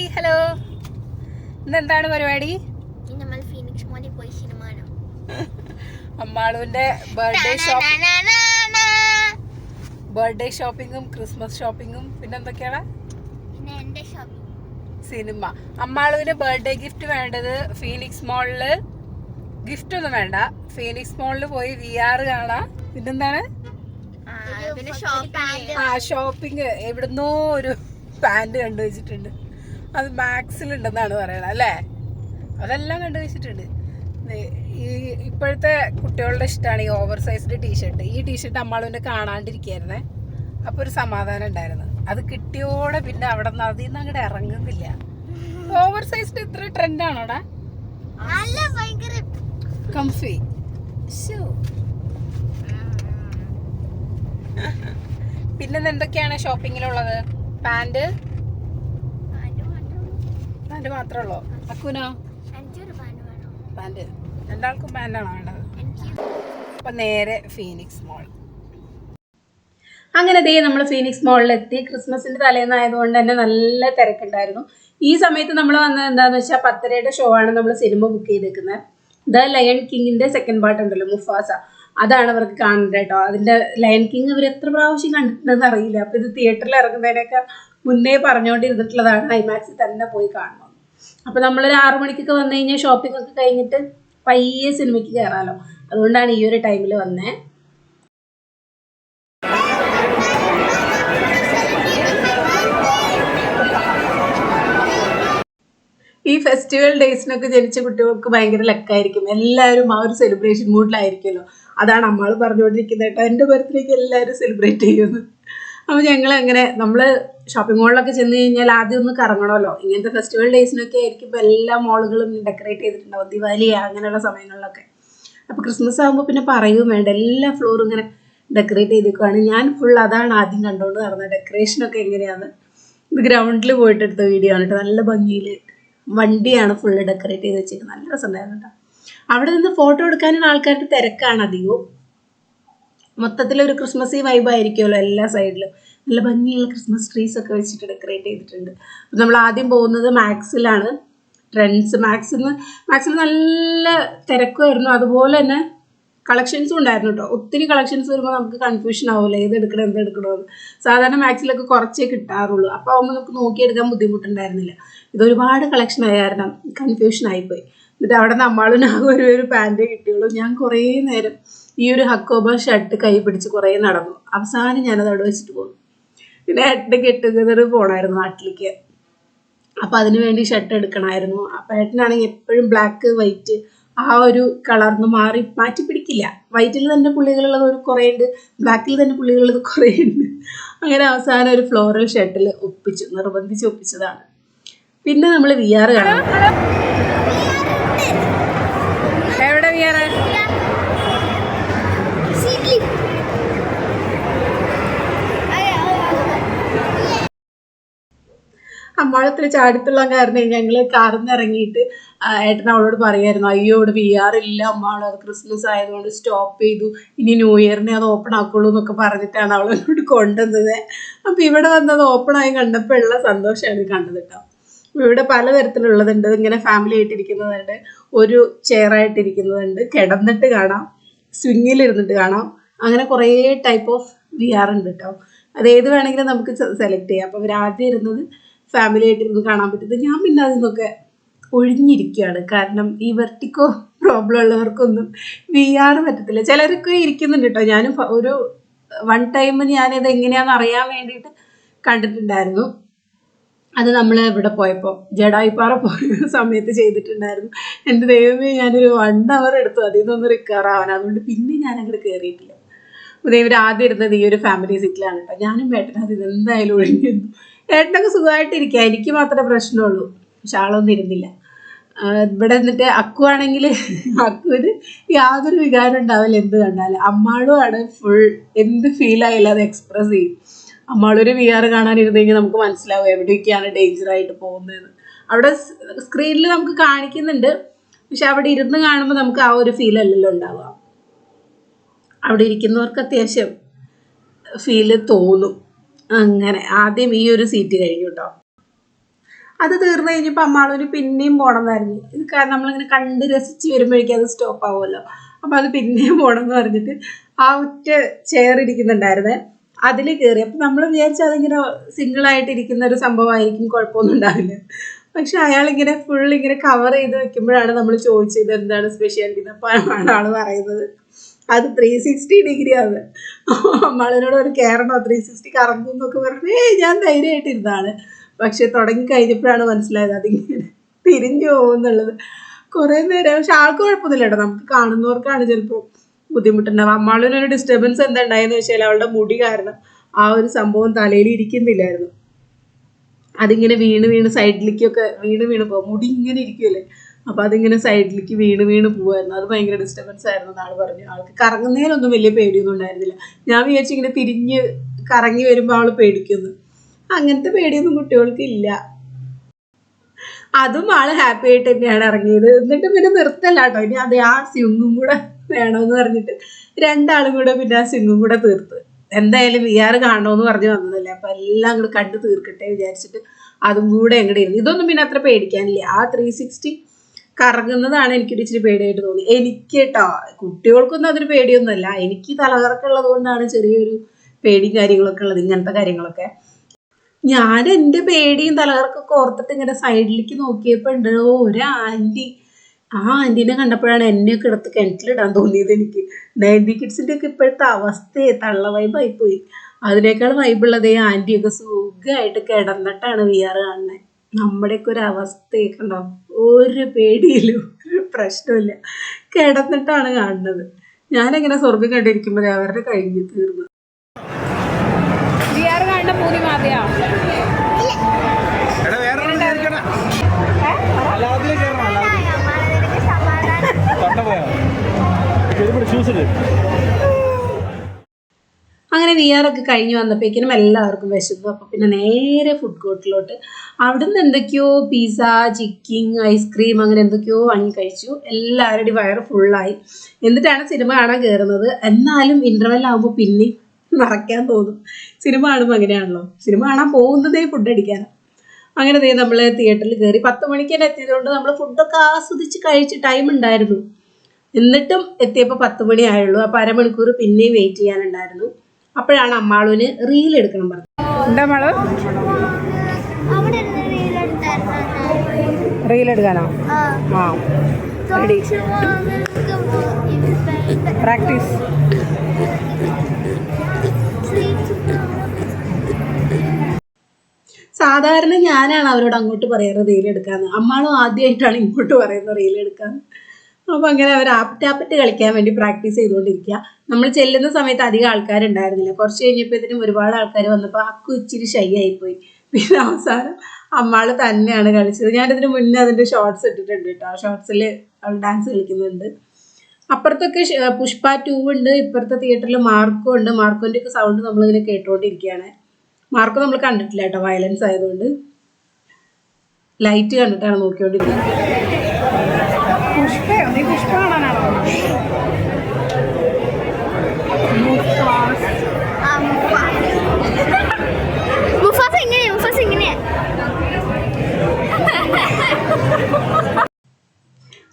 Hi hello. ഇന്നെന്താണ് പരിപാടി? അമ്മാളുവിന്റെ birthday ഷോപ്പിങ്ങും Christmas ഷോപ്പിങ്ങും പിന്നെ എന്തൊക്കെയാണ് സിനിമ. അമ്മാളുവിന് ബർത്ത്ഡേ ഗിഫ്റ്റ് വേണ്ടത് ഫീനിക്സ് മോളില്. ഗിഫ്റ്റ് ഒന്നും വേണ്ട, ഫീനിക്സ് മോളില് പോയി VR കാണാം. പിന്നെന്താണ് ഷോപ്പിംഗ്. എവിടുന്നോ ഒരു പാന്റ് കണ്ടുവച്ചിട്ടുണ്ട്, അത് മാക്സിലുണ്ടെന്നാണ് പറയണത് അല്ലേ. അതെല്ലാം കണ്ടുവച്ചിട്ടുണ്ട്. ഈ ഇപ്പോഴത്തെ കുട്ടികളുടെ ഇഷ്ടമാണ് ഈ ഓവർ സൈസ്ഡ് ടീഷർട്ട്. ഈ ടീഷർട്ട് അമ്മാളുവിനെ കാണാണ്ടിരിക്കായിരുന്നേ, അപ്പൊ ഒരു സമാധാനം ഉണ്ടായിരുന്നു. അത് കിട്ടിയോടെ പിന്നെ അവിടെ നിന്ന് അതിൽ നിന്ന് അങ്ങോട്ട് ഇറങ്ങുന്നില്ല. ഓവർ സൈസ്ഡ് ഇത്ര ട്രെൻഡാണോടാ? കംഫി. പിന്നെ എന്തൊക്കെയാണ് ഷോപ്പിങ്ങിലുള്ളത്? പാന്റ് മാത്രമേ ഉള്ളൂ. അക്കുനോ? പാന്റ്. രണ്ടാൾക്കും പാന്റാണോ വേണ്ടത്? അപ്പൊ നേരെ ഫീനിക്സ് മോൾ. അങ്ങനെ ദേ നമ്മൾ ഫീനിക്സ് മോളിലെത്തി. ക്രിസ്മസിന്റെ തലേന്നായതുകൊണ്ട് തന്നെ നല്ല തിരക്കുണ്ടായിരുന്നു. ഈ സമയത്ത് നമ്മൾ വന്നത് എന്താന്ന് വെച്ചാൽ 10:30 ഷോ ആണ് നമ്മൾ സിനിമ ബുക്ക് ചെയ്തേക്കുന്നത്. ദ ലയൺ കിങ്ങിന്റെ സെക്കൻഡ് പാർട്ട് ഉണ്ടല്ലോ, മുഫാസ, അതാണ് അവർക്ക് കാണേണ്ടത് കേട്ടോ. അതിന്റെ ലയൺ കിങ് ഇവർ എത്ര പ്രാവശ്യം കണ്ടിട്ടുണ്ടെന്ന് അറിയില്ല. അപ്പൊ ഇത് തിയേറ്ററിൽ ഇറങ്ങുന്നതിനൊക്കെ മുന്നേ പറഞ്ഞുകൊണ്ടിരുന്നിട്ടുള്ളതാണ് ഐമാക്സിൽ തന്നെ പോയി കാണണം. അപ്പൊ നമ്മളൊരു 6 മണിക്കൊക്കെ വന്നു കഴിഞ്ഞാൽ ഷോപ്പിംഗ് ഒക്കെ കഴിഞ്ഞിട്ട് പയ്യെ സിനിമയ്ക്ക് കയറാമല്ലോ. അതുകൊണ്ടാണ് ഈ ഒരു ടൈമിൽ വന്നേ. ഈ ഫെസ്റ്റിവൽ ഡേയ്സിനൊക്കെ ജനിച്ച കുട്ടികൾക്ക് ഭയങ്കര ലക്കായിരിക്കും. എല്ലാവരും ആ ഒരു സെലിബ്രേഷൻ മൂഡിലായിരിക്കുമല്ലോ. അതാണ് അമ്മ പറഞ്ഞുകൊണ്ടിരിക്കുന്നത് കേട്ടോ, എൻ്റെ ബർത്ത്ഡേക്ക് എല്ലാവരും സെലിബ്രേറ്റ് ചെയ്യുമെന്ന്. അപ്പോൾ ഞങ്ങൾ അങ്ങനെ നമ്മൾ ഷോപ്പിംഗ് മോളിലൊക്കെ ചെന്ന് കഴിഞ്ഞാൽ ആദ്യം ഒന്ന് കറങ്ങണമല്ലോ. ഇങ്ങനത്തെ ഫെസ്റ്റിവൽ ഡേയ്സിനൊക്കെ ആയിരിക്കും ഇപ്പോൾ എല്ലാ മോളുകളും ഡെക്കറേറ്റ് ചെയ്തിട്ടുണ്ടാവും, ദിവാലി അങ്ങനെയുള്ള സമയങ്ങളിലൊക്കെ. അപ്പോൾ ക്രിസ്മസ് ആകുമ്പോൾ പിന്നെ പറയുകയും വേണ്ട, എല്ലാ ഫ്ലോറും ഇങ്ങനെ ഡെക്കറേറ്റ് ചെയ്തേക്കുവാണ്. ഞാൻ ഫുൾ അതാണ് ആദ്യം കണ്ടുകൊണ്ട് നടന്നത്, ഡെക്കറേഷനൊക്കെ എങ്ങനെയാണ്. ഇത് ഗ്രൗണ്ടിൽ പോയിട്ട് എടുത്ത വീഡിയോ ആണ് കേട്ടോ. നല്ല ഭംഗിയിൽ വണ്ടിയാണ് ഫുള്ള് ഡെക്കറേറ്റ് ചെയ്ത് വെച്ചിരിക്കുന്നത്. നല്ല രസമുണ്ടായിരുന്നു കേട്ടോ. അവിടെ നിന്ന് ഫോട്ടോ എടുക്കാനുള്ള ആൾക്കാരുടെ തിരക്കാണ് അധികവും. മൊത്തത്തിലൊരു ക്രിസ്മസ് വൈബ് ആയിരിക്കുമല്ലോ എല്ലാ സൈഡിലും. നല്ല ഭംഗിയുള്ള ക്രിസ്മസ് ട്രീസ് ഒക്കെ വെച്ചിട്ട് ഡെക്കറേറ്റ് ചെയ്തിട്ടുണ്ട്. നമ്മൾ ആദ്യം പോകുന്നത് മാക്സിലാണ്. ട്രെൻഡ്സ് മാക്സിൽ നല്ല തിരക്കുമായിരുന്നു. അതുപോലെ തന്നെ കളക്ഷൻസും ഉണ്ടായിരുന്നു കേട്ടോ. ഒത്തിരി കളക്ഷൻസ് വരുമ്പോൾ നമുക്ക് കൺഫ്യൂഷൻ ആവില്ല, ഏതെടുക്കണം എന്തെടുക്കണമെന്ന്. സാധാരണ മാക്സിലൊക്കെ കുറച്ചേ കിട്ടാറുള്ളൂ. അപ്പോൾ ആകുമ്പോൾ നമുക്ക് നോക്കിയെടുക്കാൻ ബുദ്ധിമുട്ടുണ്ടായിരുന്നില്ല. ഇതൊരുപാട് കളക്ഷൻ ആയ കാരണം കൺഫ്യൂഷൻ ആയിപ്പോയി. എന്നിട്ട് അവിടെ നമ്മളും ഒരു പാൻറ്റേ കിട്ടിയുള്ളൂ. ഞാൻ കുറേ നേരം ഈ ഒരു ഹക്കോബ ഷർട്ട് കൈ പിടിച്ച് കുറേ നടന്നു. അവസാനം ഞാനത് അവിടെ വെച്ചിട്ട് പോകുന്നു. പിന്നെ ഏട്ടൻ്റെ ഗെറ്റ് ടുഗദർ പോകണമായിരുന്നു നാട്ടിലേക്ക്. അപ്പം അതിന് വേണ്ടി ഷർട്ട് എടുക്കണമായിരുന്നു. അപ്പം ഏട്ടനാണെങ്കിൽ എപ്പോഴും ബ്ലാക്ക് വൈറ്റ് ആ ഒരു കളർന്ന് മാറ്റി പിടിക്കില്ല. വൈറ്റിൽ തന്നെ പുള്ളികളുള്ളത് ഒരു കുറേ ഉണ്ട്, ബ്ലാക്കിൽ തന്നെ പുള്ളികളുള്ളത് കുറേ ഉണ്ട്. അങ്ങനെ അവസാനം ഒരു ഫ്ലോറൽ ഷർട്ടിൽ നിർബന്ധിച്ച് ഒപ്പിച്ചതാണ്. പിന്നെ നമ്മൾ VR കാണാം. എവിടെ VR? അമ്മാളത്തിൽ ചാടിത്തുള്ള കാരണം ഞങ്ങൾ കാറിൽ നിന്ന് ഇറങ്ങിയിട്ട് ഏട്ടൻ അവളോട് പറയായിരുന്നു, അയ്യോ ഇവിടെ VR ഇല്ല അമ്മാള്, അത് ക്രിസ്മസ് ആയതുകൊണ്ട് സ്റ്റോപ്പ് ചെയ്തു, ഇനി ന്യൂ ഇയറിനെ അത് ഓപ്പൺ ആക്കുള്ളൂ എന്നൊക്കെ പറഞ്ഞിട്ടാണ് അവളോട് കൊണ്ടുവന്നത്. അപ്പം ഇവിടെ വന്നത് ഓപ്പൺ ആയി കണ്ടപ്പോൾ ഉള്ള സന്തോഷമാണ് കണ്ടത് കേട്ടോ. ഇവിടെ പലതരത്തിലുള്ളതുണ്ട്. ഇങ്ങനെ ഫാമിലി ആയിട്ടിരിക്കുന്നതുണ്ട്, ഒരു ചെയറായിട്ടിരിക്കുന്നതുണ്ട്, കിടന്നിട്ട് കാണാം, സ്വിങ്ങിലിരുന്നിട്ട് കാണാം. അങ്ങനെ കുറേ ടൈപ്പ് ഓഫ് VR ഉണ്ട് കേട്ടോ. അതേത് വേണമെങ്കിലും നമുക്ക് സെലക്ട് ചെയ്യാം. അപ്പോൾ അവർ ആദ്യം ഇരുന്നത് ഫാമിലി ആയിട്ടിരുന്ന് കാണാൻ പറ്റുന്നത്. ഞാൻ പിന്നെ അതിൽ നിന്നൊക്കെ ഒഴിഞ്ഞിരിക്കുകയാണ്. കാരണം ഈ വെർട്ടിക്കോ പ്രോബ്ലം ഉള്ളവർക്കൊന്നും VR പറ്റത്തില്ല. ചിലരൊക്കെ ഇരിക്കുന്നുണ്ട് കേട്ടോ. ഞാനും ഒരു 1 ടൈം ഞാനിത് എങ്ങനെയാണെന്ന് അറിയാൻ വേണ്ടിയിട്ട് കണ്ടിട്ടുണ്ടായിരുന്നു. അത് നമ്മൾ ഇവിടെ പോയപ്പോൾ ജഡായിപ്പാറ പോയ സമയത്ത് ചെയ്തിട്ടുണ്ടായിരുന്നു. എൻ്റെ ദൈവമേ, ഞാനൊരു 1 hour എടുത്തു അതിൽ നിന്നൊന്ന് റിക്കവർ ആവാൻ. അതുകൊണ്ട് പിന്നെ ഞാൻ അങ്ങോട്ട് കയറിയിട്ടില്ല. ഇവർ ആദ്യം ഇരുന്നത് ഈ ഒരു ഫാമിലി സീറ്റിലാണ് കേട്ടോ. ഞാനും ഏട്ടനത് ഇതെന്തായാലും ഒഴിഞ്ഞിരുന്നു. ഏട്ടനൊക്കെ സുഖമായിട്ടിരിക്കുക, എനിക്ക് മാത്രമേ പ്രശ്നമുള്ളൂ. പക്ഷെ ആളൊന്നും ഇരുന്നില്ല. ഇവിടെ എന്നിട്ട് അക്കു ആണെങ്കിൽ അക്കുവിന് യാതൊരു വികാരം ഉണ്ടാവില്ല എന്ത് കണ്ടാലും. അമ്മാളുമാണ് ഫുൾ എന്ത് ഫീലായില്ല അത് എക്സ്പ്രസ് ചെയ്യും. അമ്മാളൊരു VR കാണാനിരുന്ന് കഴിഞ്ഞാൽ നമുക്ക് മനസ്സിലാവും എവിടെയൊക്കെയാണ് ഡേഞ്ചറായിട്ട് പോകുന്നതെന്ന്. അവിടെ സ്ക്രീനിൽ നമുക്ക് കാണിക്കുന്നുണ്ട്, പക്ഷെ അവിടെ ഇരുന്ന് കാണുമ്പോൾ നമുക്ക് ആ ഒരു ഫീൽ അല്ലല്ലോ ഉണ്ടാവുക. അവിടെ ഇരിക്കുന്നവർക്ക് അത്യാവശ്യം ഫീല് തോന്നും. അങ്ങനെ ആദ്യം ഈ ഒരു സീറ്റ് കഴിഞ്ഞു കേട്ടോ. അത് തീർന്നു കഴിഞ്ഞപ്പോൾ അമ്മാളൂന് പിന്നെയും പോകണമെന്നായിരുന്നു. ഇത് നമ്മളിങ്ങനെ കണ്ട് രസിച്ച് വരുമ്പോഴേക്കും അത് സ്റ്റോപ്പ് ആവുമല്ലോ. അപ്പോൾ അത് പിന്നെയും പോകണമെന്ന് പറഞ്ഞിട്ട് ആ ഒറ്റ ചെയർ ഇരിക്കുന്നുണ്ടായിരുന്നേ, അതിൽ കയറി. അപ്പം നമ്മൾ വിചാരിച്ചാൽ അതിങ്ങനെ സിംഗിളായിട്ട് ഇരിക്കുന്ന ഒരു സംഭവമായിരിക്കും, കുഴപ്പമൊന്നും ഉണ്ടാവില്ല. പക്ഷെ അയാളിങ്ങനെ ഫുൾ ഇങ്ങനെ കവർ ചെയ്ത് വെക്കുമ്പോഴാണ് നമ്മൾ ചോദിച്ചത് എന്താണ് സ്പെഷ്യാലിറ്റി. അപ്പോൾ ആൾ പറയുന്നത് അത് 360 ഡിഗ്രി ആണ്. അമ്മാളിനോട് ഒരു കയറണോ 360 കറങ്ങും എന്നൊക്കെ പറഞ്ഞ് ഞാൻ ധൈര്യമായിട്ടിരുന്നാണ്. പക്ഷെ തുടങ്ങി കഴിഞ്ഞപ്പോഴാണ് മനസ്സിലായത് അതിങ്ങനെ തിരിഞ്ഞു പോകുന്നുള്ളത്. കുറേ നേരം. പക്ഷെ ആൾക്ക് കുഴപ്പമൊന്നുമില്ല കേട്ടോ, നമുക്ക് കാണുന്നവർക്കാണ് ചിലപ്പോൾ ബുദ്ധിമുട്ടുണ്ടാവും. അമ്മാളിനൊരു ഡിസ്റ്റർബൻസ് എന്താ ഉണ്ടായെന്ന് വെച്ചാൽ അവളുടെ മുടി കാരണം ആ ഒരു സംഭവം തലയിൽ ഇരിക്കുന്നില്ലായിരുന്നു. അതിങ്ങനെ വീണ് സൈഡിലേക്കൊക്കെ വീണ് പോകും. മുടി ഇങ്ങനെ ഇരിക്കുമല്ലേ, അപ്പോൾ അതിങ്ങനെ സൈഡിലേക്ക് വീണ് പോകുമായിരുന്നു. അത് ഭയങ്കര ഡിസ്റ്റർബൻസ് ആയിരുന്നു എന്നാൾ പറഞ്ഞു. ആൾക്ക് കറങ്ങുന്നതിനൊന്നും വലിയ പേടിയൊന്നും ഉണ്ടായിരുന്നില്ല. ഞാൻ വിചാരിച്ചു ഇങ്ങനെ തിരിഞ്ഞ് കറങ്ങി വരുമ്പോൾ അവൾ പേടിക്കുന്നു. അങ്ങനത്തെ പേടിയൊന്നും കുട്ടികൾക്ക് ഇല്ല. അതും ആള് ഹാപ്പി ആയിട്ട് തന്നെയാണ് ഇറങ്ങിയത്. എന്നിട്ട് പിന്നെ നിർത്തല്ല കേട്ടോ, ഇനി അതെ ആ സ്വിങ്ങും കൂടെ വേണമെന്ന് പറഞ്ഞിട്ട് രണ്ടാളും കൂടെ പിന്നെ ആ സ്വിങ്ങും കൂടെ തീർത്ത്. എന്തായാലും VR കാണണമെന്ന് പറഞ്ഞ് വന്നതല്ലേ, അപ്പം എല്ലാം അങ്ങോട്ട് കണ്ടു തീർക്കട്ടെ വിചാരിച്ചിട്ട് അതും കൂടെ അങ്ങോട്ട് ഇരുന്നു. ഇതൊന്നും പിന്നെ അത്ര പേടിക്കാനില്ല. ആ 360 കറങ്ങുന്നതാണ് എനിക്കൊരു ഇച്ചിരി പേടിയായിട്ട് തോന്നി എനിക്ക് കേട്ടോ. കുട്ടികൾക്കൊന്നും അതൊരു പേടിയൊന്നുമല്ല. എനിക്ക് തലകറക്കുള്ളത് കൊണ്ടാണ് ചെറിയൊരു പേടിയും കാര്യങ്ങളൊക്കെ ഉള്ളത്, ഇങ്ങനത്തെ കാര്യങ്ങളൊക്കെ. ഞാൻ എൻ്റെ പേടിയും തലകറക്കൊക്കെ ഓർത്തിട്ട് ഇങ്ങനെ സൈഡിലേക്ക് നോക്കിയപ്പോൾ ഉണ്ടോ ഒരു ആൻറ്റി. ആ ആൻറ്റീനെ കണ്ടപ്പോഴാണ് എന്നെയൊക്കെ എടുത്ത് കിണറ്റിലിടാൻ തോന്നിയത് എനിക്ക്. 90 കിഡ്സിൻ്റെ ഒക്കെ ഇപ്പോഴത്തെ അവസ്ഥയെ തള്ള വൈബായിപ്പോയി. അതിനേക്കാൾ വൈബുള്ളതേ ആൻറ്റിയൊക്കെ സുഖമായിട്ട് കിടന്നിട്ടാണ് VR കാണുന്നത്. നമ്മുടെയൊക്കെ ഒരു അവസ്ഥയൊക്കെ ഉണ്ടാവും, ഒരു പേടിയില്ല, ഒരു പ്രശ്നമില്ല, കിടന്നിട്ടാണ് കാണുന്നത്. ഞാനെങ്ങനെ സ്വർഗം കണ്ടിരിക്കുമ്പോഴേ അവരുടെ കഴിഞ്ഞ് തീർന്നു. VR കാണുന്ന പൂതി മാതിയാ അങ്ങനെ VR ഒക്കെ കഴിഞ്ഞ് വന്നപ്പോഴേക്കിനും എല്ലാവർക്കും വിശന്നു. അപ്പോൾ പിന്നെ നേരെ ഫുഡ് കോർട്ടിലോട്ട്. അവിടുന്ന് എന്തൊക്കെയോ പിസ്സ, ചിക്കൻ, ഐസ്ക്രീം അങ്ങനെ എന്തൊക്കെയോ വാങ്ങി കഴിച്ചു. എല്ലാവരുടെയും വയറ് ഫുള്ളായി. എന്നിട്ടാണ് സിനിമ കാണാൻ കയറുന്നത്. എന്നാലും ഇൻ്റർവെൽ ആകുമ്പോൾ പിന്നെ മറക്കാൻ തോന്നും. സിനിമ കാണുമ്പോൾ അങ്ങനെയാണല്ലോ, സിനിമ കാണാൻ പോകുന്നതേ ഫുഡ് അടിക്കാനാണ്. അങ്ങനെ നമ്മൾ തിയേറ്ററിൽ കയറി. 10 മണിക്ക് തന്നെ എത്തിയതുകൊണ്ട് നമ്മൾ ഫുഡൊക്കെ ആസ്വദിച്ച് കഴിച്ച് ടൈം ഉണ്ടായിരുന്നു. എന്നിട്ടും എത്തിയപ്പോൾ 10 മണി ആയുള്ളൂ. അപ്പോൾ അരമണിക്കൂർ പിന്നെയും വെയിറ്റ് ചെയ്യാനുണ്ടായിരുന്നു. അപ്പോഴാണ് അമ്മാളൂന് റീൽ എടുക്കണം പറഞ്ഞത്. എന്താ മാള് റീൽ എടുക്കാനോ? ആ റെഡി, പ്രാക്ടീസ്. സാധാരണ ഞാനാണ് അവരോട് അങ്ങോട്ട് പറയാറ് റീൽ എടുക്കാന്ന്. അമ്മാളും ആദ്യമായിട്ടാണ് ഇങ്ങോട്ട് പറയുന്നത് റീൽ എടുക്കാന്ന്. അപ്പോൾ അങ്ങനെ അവർ ആപ്റ്റാപ്പറ്റ് കളിക്കാൻ വേണ്ടി പ്രാക്ടീസ് ചെയ്തുകൊണ്ടിരിക്കുക. നമ്മൾ ചെല്ലുന്ന സമയത്ത് അധികം ആൾക്കാരുണ്ടായിരുന്നില്ല. കുറച്ച് കഴിഞ്ഞപ്പോഴത്തേനും ഒരുപാട് ആൾക്കാർ വന്നപ്പോൾ അക്കു ഇച്ചിരി ഷൈ ആയിപ്പോയി. പിന്നെ അവസാനം അമ്മാള് തന്നെയാണ് കളിച്ചത്. ഞാനിതിന് മുന്നേ അതിൻ്റെ ഷോർട്സ് ഇട്ടിട്ടുണ്ട് കേട്ടോ. ആ ഷോർട്സിൽ അവൾ ഡാൻസ് കളിക്കുന്നുണ്ട്. അപ്പുറത്തൊക്കെ പുഷ്പ 2 ഉണ്ട്. ഇപ്പുറത്തെ തിയേറ്ററിൽ മാർക്കോ ഉണ്ട്. മാർക്കോൻ്റെ ഒക്കെ സൗണ്ട് നമ്മളിങ്ങനെ കേട്ടുകൊണ്ടിരിക്കുകയാണ്. മാർക്കോ നമ്മൾ കണ്ടിട്ടില്ല കേട്ടോ, വയലൻസ് ആയതുകൊണ്ട്. ലൈറ്റ് കണ്ടിട്ടാണ് നോക്കിക്കൊണ്ടിരിക്കുന്നത്. പുഷ്പയോ? നീ പുഷ്പ കാണാനാണോ?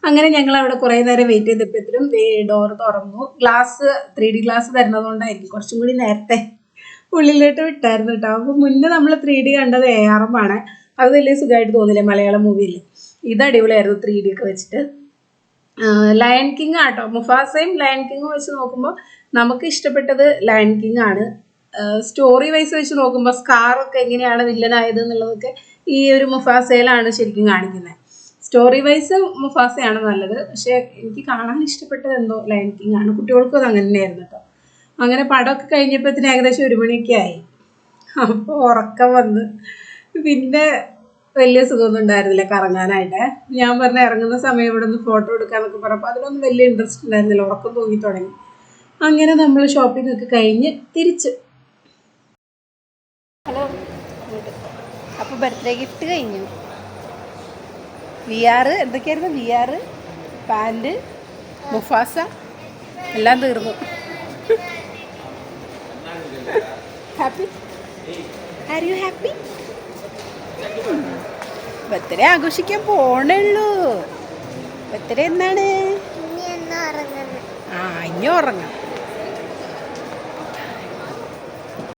അങ്ങനെ ഞങ്ങൾ അവിടെ കുറേ നേരം വെയിറ്റ് ചെയ്തപ്പോഴത്തേനും ഡോർ തുറന്നു. ഗ്ലാസ് 3D ഗ്ലാസ് തരുന്നതുകൊണ്ടായിരിക്കും കുറച്ചും കൂടി നേരത്തെ ഉള്ളിലോട്ട് വിട്ടായിരുന്നു കേട്ടോ. അപ്പോൾ മുന്നേ നമ്മൾ 3D കണ്ടത് ARM ആണ്. അത് വലിയ സുഖമായിട്ട് തോന്നില്ലേ, മലയാളം മൂവിയില്ലേ. ഇത് അടിപൊളിയായിരുന്നു 3D ഒക്കെ വെച്ചിട്ട്. ലയൺ കിങ് ആട്ടോ. മുഫാസയും ലയൺ കിങ്ങും വെച്ച് നോക്കുമ്പോൾ നമുക്ക് ഇഷ്ടപ്പെട്ടത് ലയൺ കിങ് ആണ്. സ്റ്റോറി വൈസ് വെച്ച് നോക്കുമ്പോൾ സ്കാറൊക്കെ എങ്ങനെയാണ് വില്ലനായത് എന്നുള്ളതൊക്കെ ഈ ഒരു മുഫാസയിലാണ് ശരിക്കും കാണിക്കുന്നത്. സ്റ്റോറി വൈസ് മുഫാസയാണ് നല്ലത്. പക്ഷേ എനിക്ക് കാണാൻ ഇഷ്ടപ്പെട്ടത് എന്തോ ലയൺ കിങ് ആണ്. കുട്ടികൾക്കും അത് അങ്ങനെ തന്നെയായിരുന്നു കേട്ടോ. അങ്ങനെ പടമൊക്കെ കഴിഞ്ഞപ്പോഴത്തേന് ഏകദേശം 1 മണിയൊക്കെ ആയി. അപ്പോൾ ഉറക്കം വന്ന് പിന്നെ വലിയ സുഖമൊന്നും ഉണ്ടായിരുന്നില്ല കറങ്ങാനായിട്ട്. ഞാൻ പറഞ്ഞ ഇറങ്ങുന്ന സമയം ഇവിടെ നിന്ന് ഫോട്ടോ എടുക്കാന്നൊക്കെ പറഞ്ഞപ്പോൾ അതിനൊന്നും വലിയ ഇൻട്രസ്റ്റ് ഉണ്ടായിരുന്നില്ല. ഉറക്കം തൂങ്ങി തുടങ്ങി. അങ്ങനെ നമ്മൾ ഷോപ്പിംഗ് ഒക്കെ കഴിഞ്ഞ് തിരിച്ച്. ഹലോ, അപ്പോൾ ബർത്ത്ഡേ ഗിഫ്റ്റ് കഴിഞ്ഞു. VR എന്തൊക്കെയായിരുന്നു? VR, പാൻറ്, മുഫാസ എല്ലാം തീർന്നു. Happy? Are you happy? Birthday ആഘോഷിക്കാൻ പോണുള്ളൂ. ബർത്ത്ഡേ എന്നാണ്? ഇനി ഉറങ്ങണം.